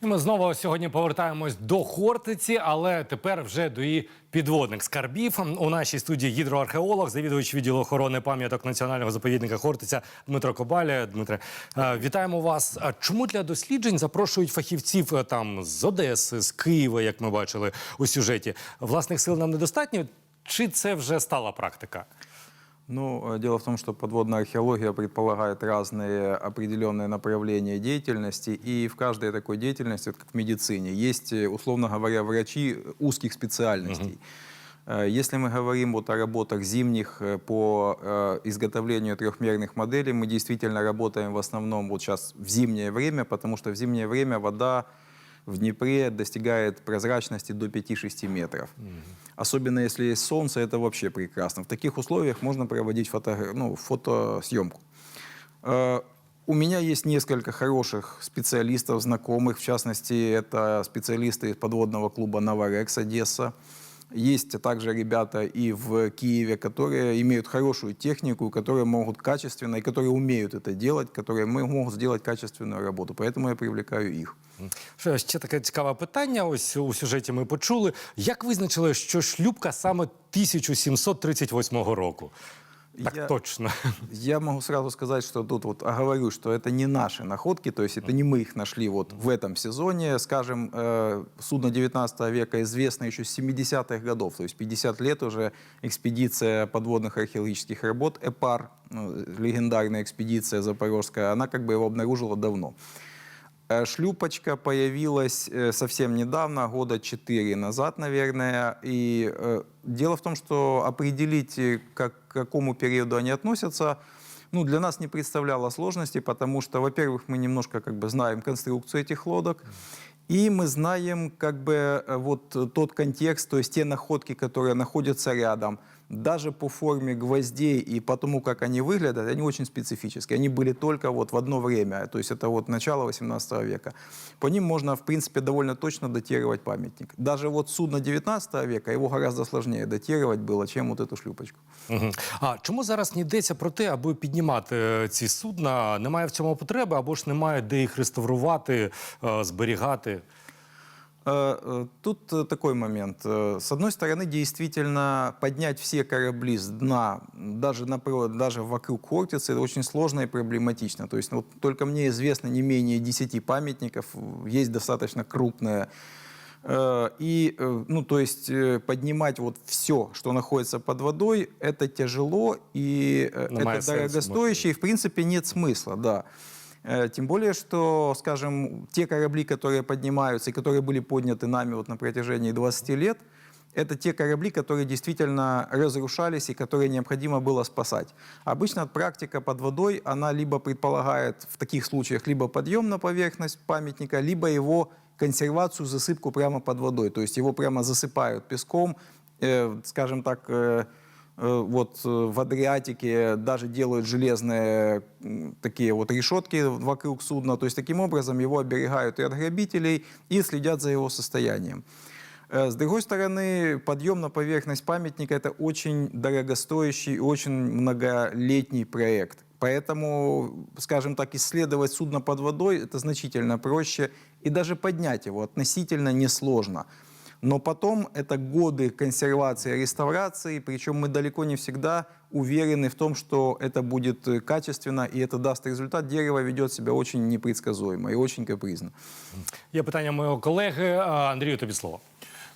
І ми знову сьогодні повертаємось до Хортиці, але тепер вже до її підводних скарбів. У нашій студії гідроархеолог, завідувач відділу охорони пам'яток Національного заповідника Хортиця Дмитро Кобаля. Дмитре, вітаємо вас. А чому для досліджень запрошують фахівців там з Одеси, з Києва, як ми бачили у сюжеті? Власних сил нам недостатньо? Чи це вже стала практика? Ну, дело в том, что подводная археология предполагает разные определенные направления деятельности, и в каждой такой деятельности, как в медицине, есть, условно говоря, врачи узких специальностей. Если мы говорим вот о работах зимних по изготовлению трехмерных моделей, мы действительно работаем в основном вот сейчас в зимнее время, потому что в зимнее время вода в Днепре достигает прозрачности до 5-6 метров. Особенно если есть солнце, это вообще прекрасно. В таких условиях можно проводить фотосъемку. У меня есть несколько хороших специалистов, знакомых. В частности, это специалисты из подводного клуба «Новорекс» Одесса. Есть также ребята и в Киеве, которые имеют хорошую технику, которые могут качественно, и которые умеют это делать, которые могут сделать качественную работу. Поэтому я привлекаю их. Ще таке цікаве питання, ось у сюжеті ми почули. Як визначили, що шлюпка саме 1738 року? Так точно. Я могу сразу сказать, что тут вот оговорю, что это не наши находки, то есть это не мы их нашли вот в этом сезоне. Скажем, судно 19 века известно еще с 70-х годов, то есть 50 лет уже экспедиция подводных археологических работ, ЭПАР, легендарная экспедиция запорожская, она как бы его обнаружила давно. Шлюпочка появилась совсем недавно, года 4 назад, наверное. И дело в том, что определить, к какому периоду они относятся, ну, для нас не представляло сложности, потому что, во-первых, мы немножко как бы знаем конструкцию этих лодок, и мы знаем как бы вот тот контекст, то есть те находки, которые находятся рядом. Даже по форме гвоздей и по тому, как они выглядят, они очень специфические. Они были только вот в одно время, то есть это вот начало 18 века. По ним можно, в принципе, довольно точно датировать памятник. Даже вот судно 19 века, его гораздо сложнее датировать было, чем вот эту шлюпочку. А чому зараз не йдеться про те, аби піднімати ці судна? Немає в цьому потреби, або ж немає де їх реставрувати, зберігати? Тут такой момент. С одной стороны, действительно, поднять все корабли с дна, даже вокруг Хортицы, это очень сложно и проблематично. То есть вот, только мне известно не менее 10 памятников, есть достаточно крупные. И, ну, то есть поднимать вот все, что находится под водой, это тяжело, и это дорогостоящее, и в принципе нет смысла, да. Тем более, что, скажем, те корабли, которые поднимаются и которые были подняты нами вот на протяжении 20 лет, это те корабли, которые действительно разрушались и которые необходимо было спасать. Обычно практика под водой, она либо предполагает в таких случаях либо подъем на поверхность памятника, либо его консервацию, засыпку прямо под водой. То есть его прямо засыпают песком, скажем так, вот в Адриатике даже делают железные такие вот решетки вокруг судна. То есть таким образом его оберегают и от грабителей, и следят за его состоянием. С другой стороны, подъем на поверхность памятника – это очень дорогостоящий и очень многолетний проект. Поэтому, скажем так, исследовать судно под водой – это значительно проще, и даже поднять его относительно несложно. Но потом это годы консервации и реставрации, причем мы далеко не всегда уверены в том, что это будет качественно и это даст результат. Дерево ведет себя очень непредсказуемо и очень капризно. Є питання моєго колеги. Андрію, тобі слово.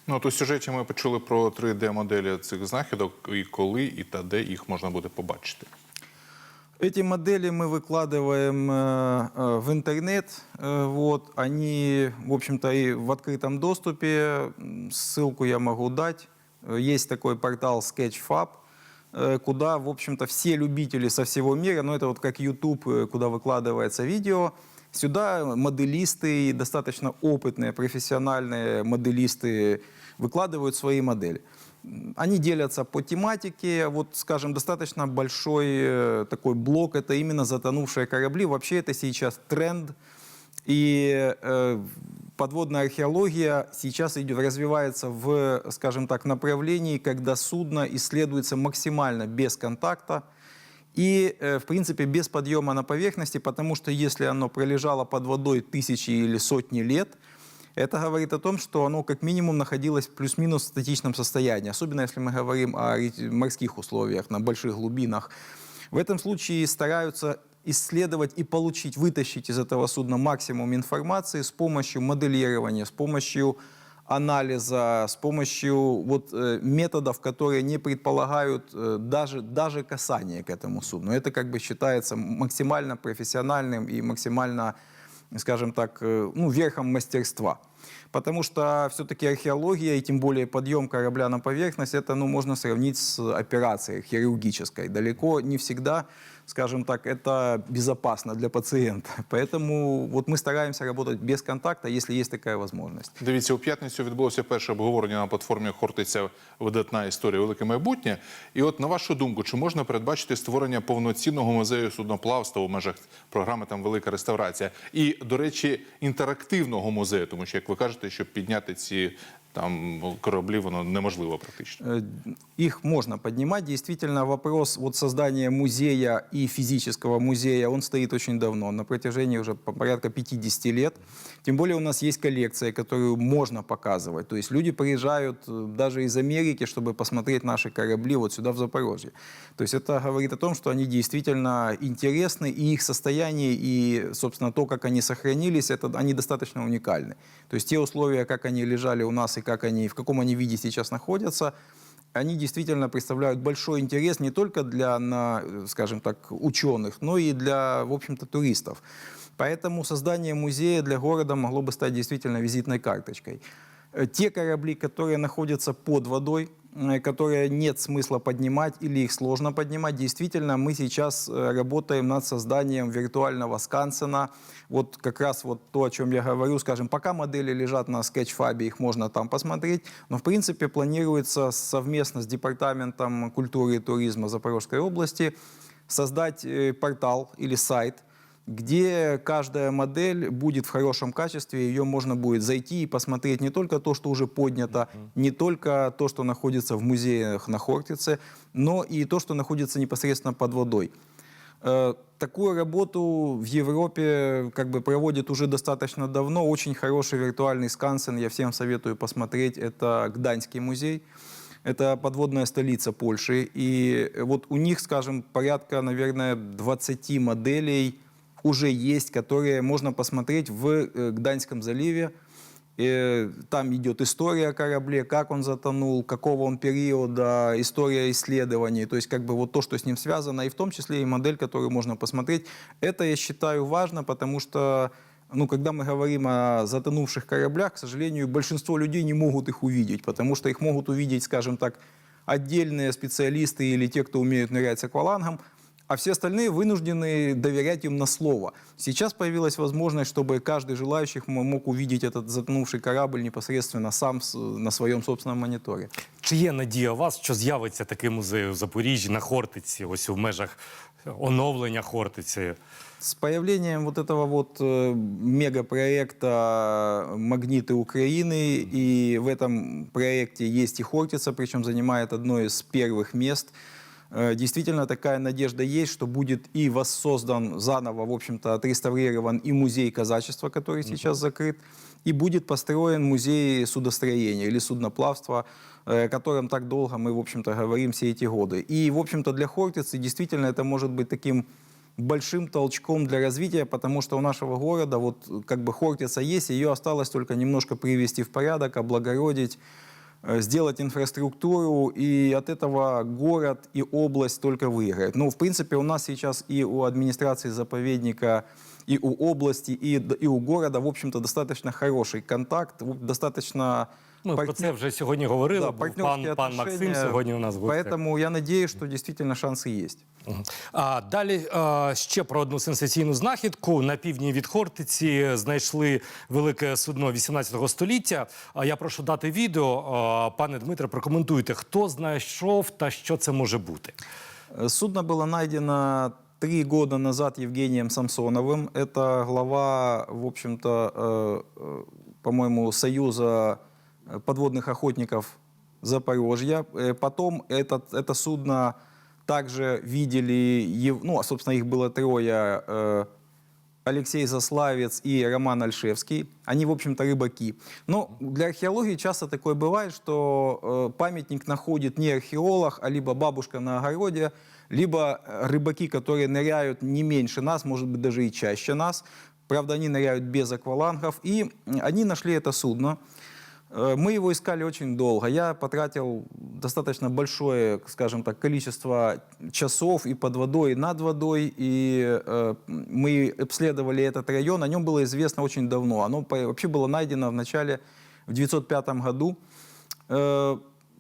Ну, от у сюжеті ми почули про 3D-моделі цих знахідок, і коли, і та де їх можна буде побачити. Эти модели мы выкладываем в интернет. Вот. Они, в общем-то, и в открытом доступе. Ссылку я могу дать. Есть такой портал Sketchfab, куда, в общем-то, все любители со всего мира, ну это вот как YouTube, куда выкладывается видео, сюда моделисты, достаточно опытные, профессиональные моделисты выкладывают свои модели. Они делятся по тематике. Вот, скажем, достаточно большой такой блок – это именно затонувшие корабли. Вообще это сейчас тренд. И подводная археология сейчас развивается в, скажем так, направлении, когда судно исследуется максимально без контакта. и, в принципе, без подъема на поверхности, потому что если оно пролежало под водой тысячи или сотни лет, это говорит о том, что оно как минимум находилось плюс-минус в статичном состоянии, особенно если мы говорим о морских условиях, на больших глубинах. В этом случае стараются исследовать и получить, вытащить из этого судна максимум информации с помощью моделирования, с помощью анализа, с помощью методов, которые не предполагают даже касания к этому судну. Это как бы считается максимально профессиональным и максимально, скажем так, верхом мастерства. Потому что все-таки археология, и тем более подъем корабля на поверхность, это можно сравнить с операцией хирургической. Далеко не всегда, скажем так, это безопасно для пациента. Поэтому мы стараемся работать без контакта, если есть такая возможность. Дивіться, у п'ятницю відбулося перше обговорення на платформі «Хортиця. Видатна історія. Велике майбутнє». І от, на вашу думку, чи можна передбачити створення повноцінного музею судноплавства у межах програми там «Велика реставрація»? І, до речі, інтерактивного музею, тому що, як ви кажете, щоб підняти ці там кораблі, воно неможливо практично. Их можно поднимать. Действительно, вопрос создания музея и физического музея, он стоит очень давно, на протяжении уже порядка 50 лет. Тем более у нас есть коллекция, которую можно показывать. То есть люди приезжают даже из Америки, чтобы посмотреть наши корабли сюда, в Запорожье. То есть это говорит о том, что они действительно интересны, и их состояние, и, собственно, то, как они сохранились, они достаточно уникальны. То есть те условия, как они лежали у нас и в каком они виде сейчас находятся, они действительно представляют большой интерес не только для, скажем так, ученых, но и для, в общем-то, туристов. Поэтому создание музея для города могло бы стать действительно визитной карточкой. Те корабли, которые находятся под водой, которые нет смысла поднимать или их сложно поднимать, действительно, мы сейчас работаем над созданием виртуального скансена. Как раз то, о чем я говорю, скажем, пока модели лежат на скетчфабе, их можно там посмотреть, но, в принципе, планируется совместно с Департаментом культуры и туризма Запорожской области создать портал или сайт, где каждая модель будет в хорошем качестве, ее можно будет зайти и посмотреть не только то, что уже поднято, не только то, что находится в музеях на Хортице, но и то, что находится непосредственно под водой. Такую работу в Европе проводят уже достаточно давно. Очень хороший виртуальный скансен, я всем советую посмотреть. Это Гданьский музей. Это подводная столица Польши. И у них, скажем, порядка, наверное, 20 моделей уже есть, которые можно посмотреть в Гданьском заливе. Там идет история о корабле, как он затонул, какого он периода, история исследований, то есть то, что с ним связано, и в том числе и модель, которую можно посмотреть. Это, я считаю, важно, потому что, когда мы говорим о затонувших кораблях, к сожалению, большинство людей не могут их увидеть, потому что их могут увидеть, скажем так, отдельные специалисты или те, кто умеют нырять с аквалангом, а все остальные вынуждены доверять им на слово. Сейчас появилась возможность, чтобы каждый желающий мог увидеть этот затонувший корабль непосредственно сам на своем собственном мониторе. Чи є надія у вас, що з'явиться такий музей у Запоріжжі, на Хортиці, у межах оновлення Хортиці? С появлением этого мегапроекта «Магниты Украины», и в этом проекте есть и Хортица, причем занимает одно из первых мест. Действительно, такая надежда есть, что будет и воссоздан заново, в общем-то, отреставрирован и музей казачества, который сейчас закрыт, и будет построен музей судостроения или судноплавства, о котором так долго мы, в общем-то, говорим все эти годы. И, в общем-то, для Хортицы действительно это может быть таким большим толчком для развития, потому что у нашего города Хортица есть, ее осталось только немножко привести в порядок, облагородить, сделать инфраструктуру, и от этого город и область только выиграют. В принципе, у нас сейчас и у администрации заповедника, и у области, и у города, в общем-то, достаточно хороший контакт, достаточно... Про це вже сьогодні говорили, Да, був пан Максим сьогодні у нас в гостях. Поэтому я надеюсь, что действительно шансы есть. А далі ще про одну сенсаційну знахідку. На півдні від Хортиці знайшли велике судно 18 століття. Я прошу дати відео. Пане Дмитре, прокоментуйте, хто знайшов та що це може бути? Судно было найдено 3 года назад Евгением Самсоновым. Это глава, в общем-то, по-моему, Союза подводных охотников Запорожья. Потом это судно также видели, ну, собственно, их было трое, Алексей Заславец и Роман Альшевский. Они, в общем-то, рыбаки. Но для археологии часто такое бывает, что памятник находит не археолог, а либо бабушка на огороде, либо рыбаки, которые ныряют не меньше нас, может быть, даже и чаще нас. Правда, они ныряют без аквалангов. И они нашли это судно. Мы его искали очень долго. Я потратил достаточно большое, скажем так, количество часов и под водой, и над водой. И мы обследовали этот район. О нем было известно очень давно. Оно вообще было найдено в 905 году.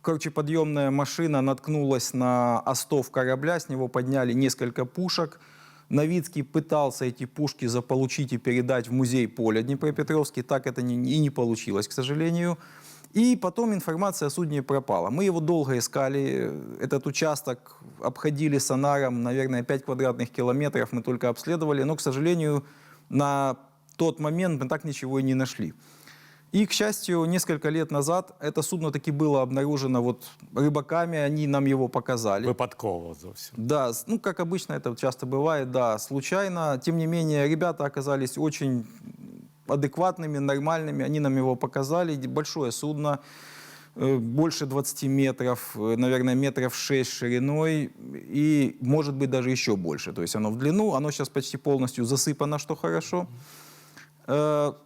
Корчеподъемная машина наткнулась на остов корабля, с него подняли несколько пушек. Новицкий пытался эти пушки заполучить и передать в музей поля Днепропетровский. Так это и не получилось, к сожалению. И потом информация о судне пропала. Мы его долго искали. Этот участок обходили сонаром, наверное, 5 квадратных километров мы только обследовали. Но, к сожалению, на тот момент мы так ничего и не нашли. И, к счастью, несколько лет назад это судно таки было обнаружено вот рыбаками, они нам его показали. Випадково зовсім. Да, ну, как обычно это часто бывает, да, случайно. Тем не менее, ребята оказались очень адекватными, нормальными, они нам его показали. Большое судно, больше 20 метров, наверное, метров 6 шириной и, может быть, даже еще больше. То есть оно в длину, оно сейчас почти полностью засыпано, что хорошо.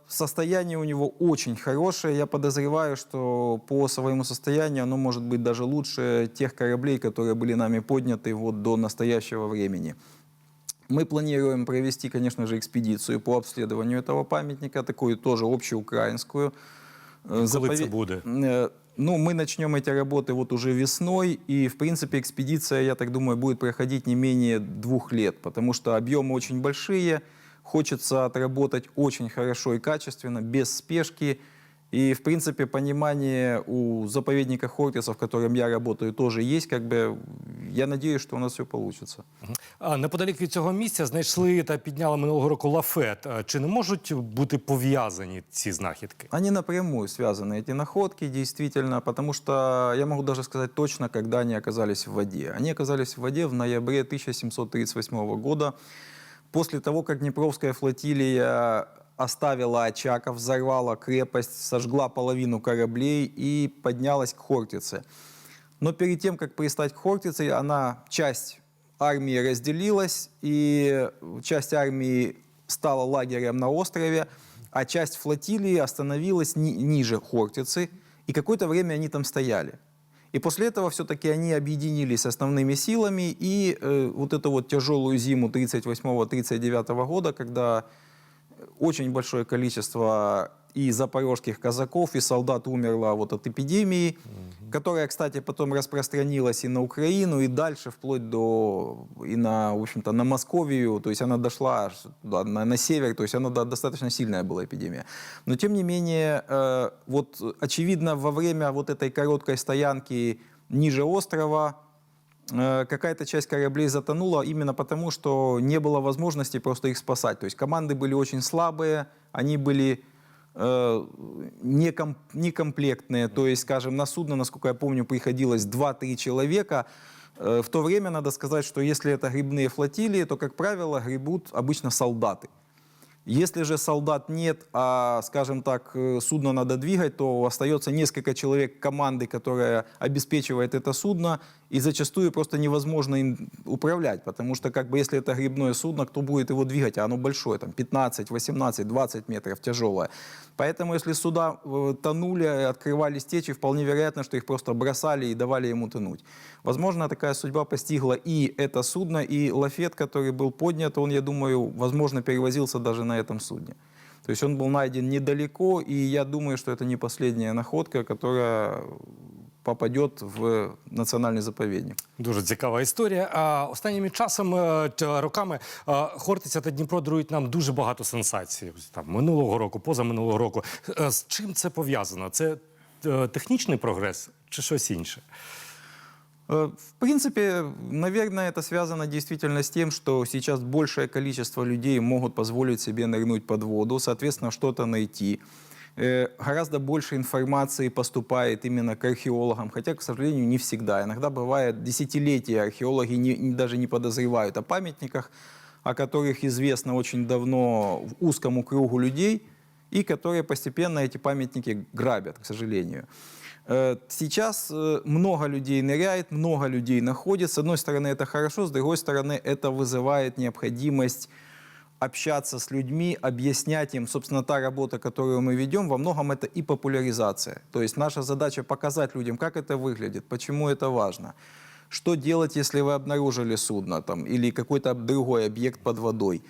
Состояние у него очень хорошее. Я подозреваю, что по своему состоянию оно может быть даже лучше тех кораблей, которые были нами подняты вот до настоящего времени. Мы планируем провести, конечно же, экспедицию по обследованию этого памятника, такую тоже общеукраинскую. Коли це буде? Ну, мы начнем эти работы вот уже весной, и, в принципе, экспедиция, я так думаю, будет проходить не менее 2 лет, потому что объемы очень большие. Хочется отработать очень хорошо и качественно, без спешки. И, в принципе, понимание у заповедника Хортица, в котором я работаю, тоже есть. Как бы, я надеюсь, что у нас все получится. Неподалік від цього місця знайшли та підняли минулого року лафет. Чи не можуть бути пов'язані ці знахідки? Они напрямую связаны, эти находки, действительно, потому что я могу даже сказать точно, когда они оказались в воде. Они оказались в воде в ноябре 1738 года. После того, как Днепровская флотилия оставила Очаков, взорвала крепость, сожгла половину кораблей и поднялась к Хортице. Но перед тем, как пристать к Хортице, часть армии разделилась, и часть армии стала лагерем на острове, а часть флотилии остановилась ниже Хортицы, и какое-то время они там стояли. И после этого все-таки они объединились основными силами, и вот эту вот тяжелую зиму 1938-1939 года, когда очень большое количество и запорожских казаков, и солдат умерло вот от эпидемии, которая, кстати, потом распространилась и на Украину, и дальше, вплоть до, и на, в общем-то, на Московию, то есть она дошла на север, то есть она достаточно сильная была эпидемия. Но, тем не менее, вот, очевидно, во время вот этой короткой стоянки ниже острова какая-то часть кораблей затонула именно потому, что не было возможности просто их спасать. То есть команды были очень слабые, они были некомплектные. То есть, скажем, на судно, насколько я помню, приходилось 2-3 человека. В то время надо сказать, что если это грибные флотилии, то, как правило, гребут обычно солдаты. Если же солдат нет, а, скажем так, судно надо двигать, то остается несколько человек команды, которая обеспечивает это судно, и зачастую просто невозможно им управлять, потому что, как бы, если это грибное судно, кто будет его двигать, а оно большое, там 15, 18, 20 метров, тяжелое. Поэтому, если суда тонули, открывались течи, вполне вероятно, что их просто бросали и давали ему тонуть. Возможно, такая судьба постигла и это судно, и лафет, который был поднят, он, я думаю, возможно, перевозился даже на этом судне. То есть он был найден недалеко, и я думаю, что это не последняя находка, которая попадет в національний заповідник. Дуже цікава історія. Останніми роками Хортиця та Дніпро дарують нам дуже багато сенсацій. Там, минулого року, позаминулого року. З чим це пов'язано? Це технічний прогрес чи щось інше? В принципе, наверное, это связано действительно с тем, что сейчас большее количество людей могут позволить себе нырнуть под воду, соответственно, что-то найти. Гораздо больше информации поступает именно к археологам, хотя, к сожалению, не всегда. Иногда бывает десятилетия археологи даже не подозревают о памятниках, о которых известно очень давно в узкому кругу людей, и которые постепенно эти памятники грабят, к сожалению. Сейчас много людей ныряет, много людей находит. С одной стороны, это хорошо, с другой стороны, это вызывает необходимость общаться с людьми, объяснять им. Собственно, та работа, которую мы ведем, во многом это и популяризация. То есть наша задача показать людям, как это выглядит, почему это важно. Что делать, если вы обнаружили судно там, или какой-то другой объект под водой.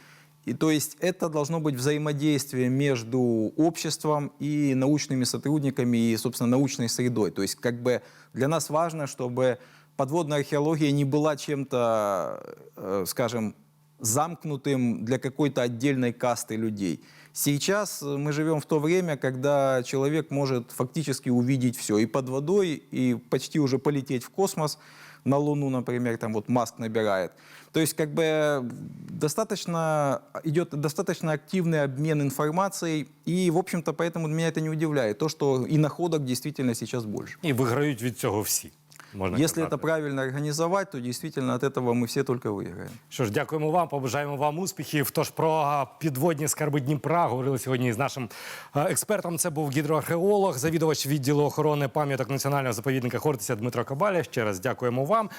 И то есть это должно быть взаимодействие между обществом и научными сотрудниками, и, собственно, научной средой. То есть как бы для нас важно, чтобы подводная археология не была чем-то, скажем, замкнутым для какой-то отдельной касты людей. Сейчас мы живем в то время, когда человек может фактически увидеть все и под водой, и почти уже полететь в космос, на Луну, например, там вот Маск набирает. То есть как бы идет достаточно активный обмен информацией, и, в общем-то, поэтому меня это не удивляет, то, что и находок действительно сейчас больше. І виграють від цього всі. Можна Если казати. это правильно организовать, то действительно от этого мы все только выиграем. Що ж, дякуємо вам, побажаємо вам успіхів. Тож про підводні скарби Дніпра говорили сьогодні з нашим експертом. Це був гідроархеолог, завідувач відділу охорони пам'яток Національного заповідника Хортиця Дмитро Кабаля. Ще раз дякуємо вам.